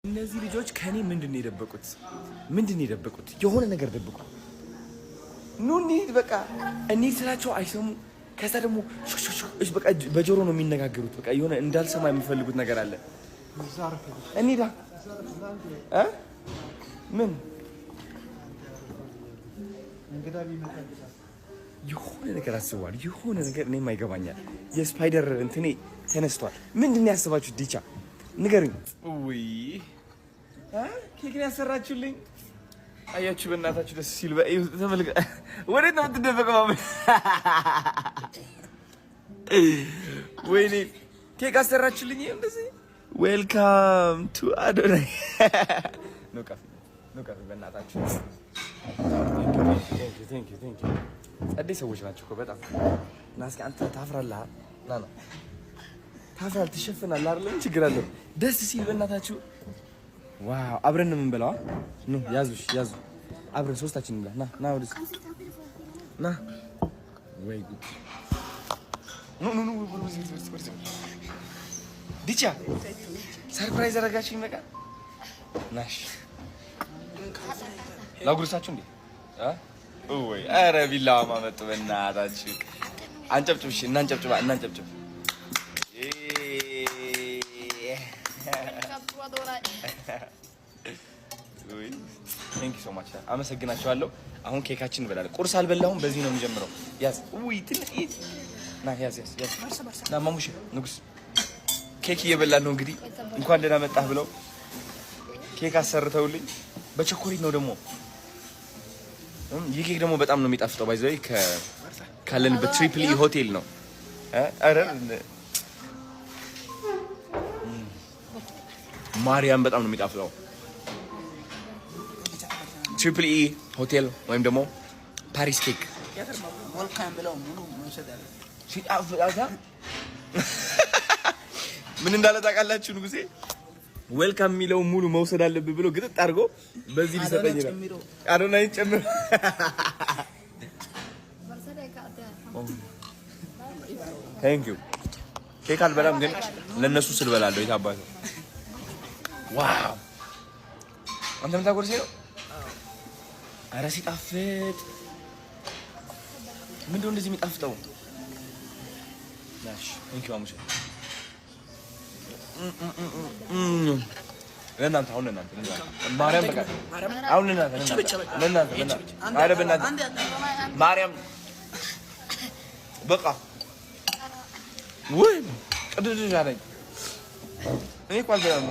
እነዚህ ልጆች ከኔ ምንድን ነው የደበቁት? የሆነ ነገር ደብቁ። ኑ እንሂድ በቃ እንሂድ ስላቸው አይሰሙ። ከዛ ደግሞ እሺ በቃ በጆሮ ነው የሚነጋገሩት። በቃ የሆነ እንዳልሰማ የሚፈልጉት ነገር አለ። እንሂዳ ምን የሆነ ነገር አስበዋል። የሆነ ነገር እኔም አይገባኛል። የስፓይደር እንትኔ ተነስቷል። ምንድን ነው ያስባችሁት? ዲቻ ንገሩኝ። ውይ ኬክ ያሰራችሁልኝ አያችሁ፣ በእናታችሁ ደስ ሲል ተመልከ። ወዴት ነው የምትደበቀው? ወይኔ ኬክ አሰራችሁልኝ እንደዚህ። ዌልካም ቱ አዶናይ። ኖ ካፌ በእናታችሁ። ቴንክ ዩ ጸዴ ሰዎች ናቸው እኮ በጣም። እና እስኪ አንተ ታፍራለህ? ና ታፍራለህ፣ ትሸፍናለህ አይደል? ምን ችግር አለው? ደስ ሲል በእናታችሁ። ዋው አብረን ነው የምንበላው። ኑ ያዙ አብረን ሶስታችን እንብላ። ና ወደዚህ ና። ወይ ጉድ! ኑ ዲቻ ሰርፕራይዝ አደረጋችሁኝ። በቃ ናሽ ላጉርሳችሁ እንዴ? ወይ ኧረ ቢላዋ ማመጡ በእናታችሁ። አንጨብጭብ። እሺ እናንጨብጭብ። ቴንክ ዩ ሶ ማች አመሰግናችኋለሁ። አሁን ኬካችን እንበላለን። ቁርስ አልበላሁም። በዚህ ነው የሚጀምረው። ያዝ ትንሽ ና ያዝ ና ማሙሽ ንጉስ ኬክ እየበላን ነው እንግዲህ። እንኳን ደህና መጣህ ብለው ኬክ አሰርተውልኝ በቸኮሌት ነው ደግሞ። ይህ ኬክ ደግሞ በጣም ነው የሚጣፍጠው። ባይዘይ ካለንበት ትሪፕል ኢ ሆቴል ነው። አረ ማርያም በጣም ነው የሚጣፍጠው። ትሪፕል ኢ ሆቴል ወይም ደግሞ ፓሪስ ኬክ ምን እንዳለ ታውቃላችሁ? ንጉሴ ዌልካም የሚለው ሙሉ መውሰድ አለብህ ብሎ ግጥጥ አድርጎ በዚህ ሊሰጠኝ ነው። አዶናይ ጨምሮ ቴንክ ዩ። ኬክ አልበላም ግን ለነሱ ስል በላለሁ። የታባቱ ዋው! አንተ ምን ታጎርሴ ነው? ኧረ ሲጣፍጥ! ምንድን ነው እንደዚህ የሚጣፍጠው? ናሽ ቴንክ ዩ አሙሽ። ለእናንተ አሁን ለእናንተ ማርያም በቃ አሁን ለእናንተ ኧረ በእናትህ ማርያም በቃ ወይ ቅድድድ አለኝ። እኔ እኮ አልበላም።